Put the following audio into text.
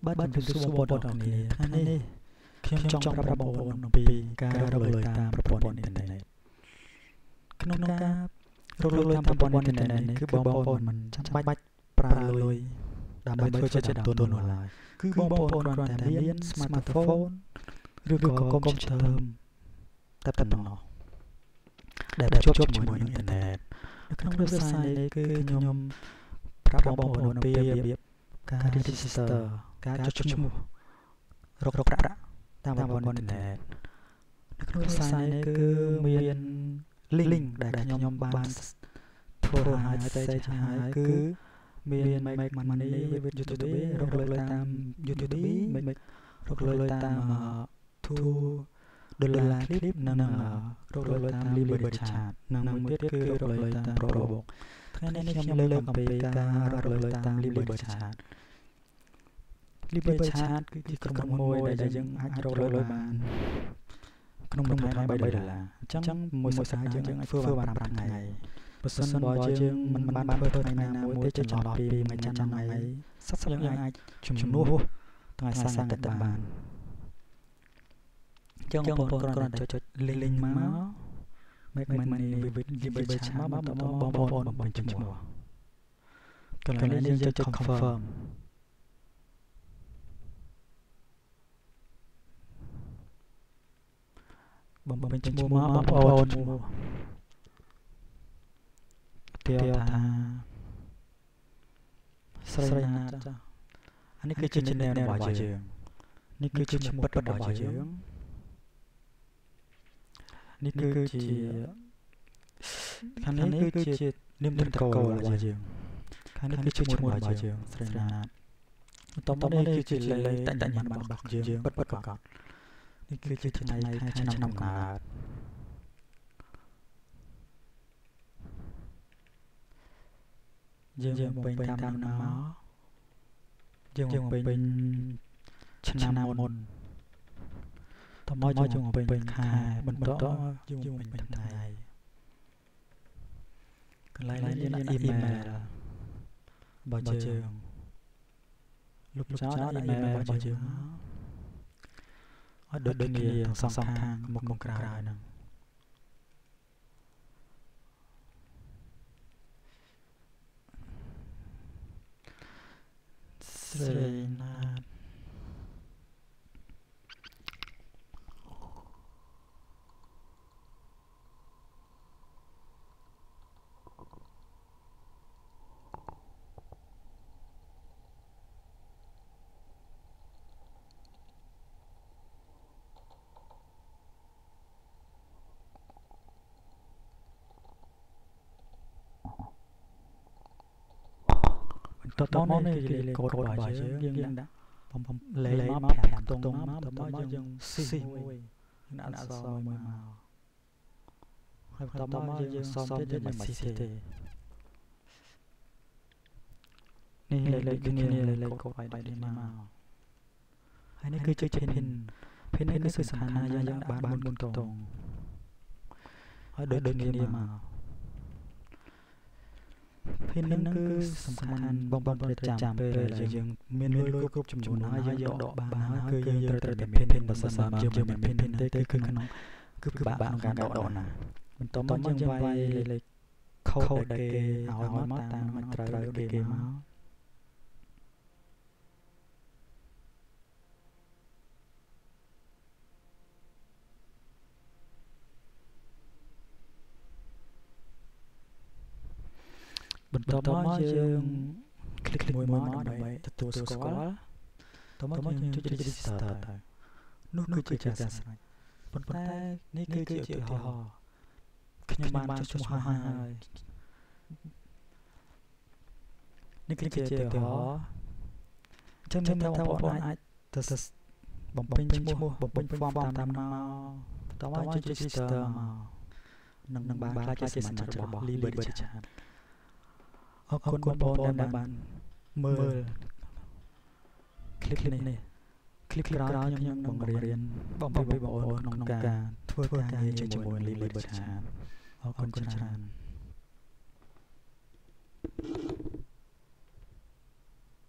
បាទជំរាបសួរបងប្អូនទាំងគ្នាថ្ងៃនេះខ្ញុំចង់ប្រាប់បងប្អូនអំពីការរកលុយតាមប្រព័ន្ធអ៊ីនធឺណិតក្នុងការរកលុយតាមប្រព័ន្ធអ៊ីនធឺណិតនេះគឺបងប្អូនមិនចាំបាច់ប្រើលុយដើម្បីធ្វើជាដើមទុននោះឡើយគឺបងប្អូនគ្រាន់តែមាន smartphone ឬក៏ computer តែប៉ុណ្ណោះដែលភ្ជាប់ជាមួយនឹងអ៊ីនធឺណិតនៅក្នុងវេបសាយនេះគឺខ្ញុំប្រាប់បងប្អូនអំពីរបៀបការ register ការចុះឈ្មោះរកប្រាក់តាមប្រព័ន្ធអ៊ីនធឺណិតនៅក្នុងខ្សែនេះគឺមាន link ដែលខ្ញុំបានធ្វើឲ្យផ្សេងៗហើយគឺមាន make money with YouTube រកលុយតាម YouTube រកលុយតាម$2 clip និងរកលុយតាម Liberty Chat និងមួយទៀតគឺរកលុយតាម Probox ថ្ងៃនេះខ្ញុំលើកអំពីការរកលុយតាម Liberty Chat Liberty Chat គឺជាក្រុមហ៊ុនមួយដែលយើងអាចរកលុយបានក្នុងមួយថ្ងៃ$3អញ្ចឹងមួយសប្តាហ៍យើងអាចធ្វើបាន5ថ្ងៃបើសិនបើយើងមិនបានធ្វើថ្ងៃណាមួយទេចន្លោះពីថ្ងៃច័ន្ទដល់ថ្ងៃសុក្រយើងអាចជំនួសថ្ងៃសៅរ៍ទៅបានអញ្ចឹងបងប្អូនគ្រាន់តែចុច link មក make money with Liberty Chat មកបងប្អូនបំពេញឈ្មោះកន្លែងនេះយើងចុច confirmបំពេញឈ្មោះមកបងប្អូនឈ្មោះទាថាស្រីណាតចាអានេះគឺជា channel របស់យើងនេះគឺជាឈ្មោះពិតរបស់យើងនេះគឺជាខាងនេះគឺជានាមត្រកូលរបស់យើងខាងនេះគឺជាឈ្មោះរបស់យើងស្រីណាតបន្តមកនេះគឺជាលេខតញ្ញប័ណ្ណរបស់យើងពិតប្រាកដនេះគឺជាថ្ងៃខែឆ្នាំកំណើតយើងបំពេញតាមណាមកយើងបំពេញឆ្នាំមុនតោះមកយើងបំពេញខែបន្តយើងបំពេញថ្ងៃកន្លែងនេះមាន email របស់យើងលុបចោល email របស់យើងឲ្យដូចគ្នាទាំងសងខាងមុខក្រោយហ្នឹងស្រីណាតតោះមកនេះលេខកូដរបស់យើងដាក់បំលេខមក5ខ្ទង់មកតោះមកយើងស៊ីមួយដាក់អក្សរមួយមកហើយតោះមកយើងសុំទៀតយើងមិនស៊ីទេនេះលេខគ្នាលេខកូដបាយនេះមកហើយនេះគឺជា pin នេះគឺសំខាន់ណាស់យើងបាន4ខ្ទង់ហើយដូចគ្នាមកពេលហ្នឹងគឺសំខាន់បងប្អូនត្រូវចាំពេលដែលយើងមានលុយគ្រប់ចំនួនហើយយើងដកបានហើយគឺយើងត្រូវតែមាន pin បើសិនបើយើងមិនមាន pin ទេគឺក្នុងគឺពិបាកក្នុងការដកណាបន្តមកយើងវាយលេខ code ដែលគេឲ្យមកតាមមិនត្រូវគេមកបន្តមកយើងคลิกមួយមកដើម្បីទទួលស្គាល់តោះមកយើងចុច register ទៅនោះគឺជាការស្រេចប៉ុន្តែនេះគឺជាឧទាហរណ៍ខ្ញុំបានចុចឈ្មោះហើយនេះគឺជាឧទាហរណ៍ចឹងបងប្អូនអាចទៅបំពេញឈ្មោះបំពេញ form តាមមកតោះមកចុច register មកនឹងបានខ្លាចជាសមាជិករបស់ Liberty Chat អរគុណបងប្អូនដែលបានមើលคลิปនេះคลิปក្រោយខ្ញុំនឹងបង្រៀនបងប្អូនក្នុងការធ្វើការងារជាមួយ Liberty Chat អរគុណច្រើន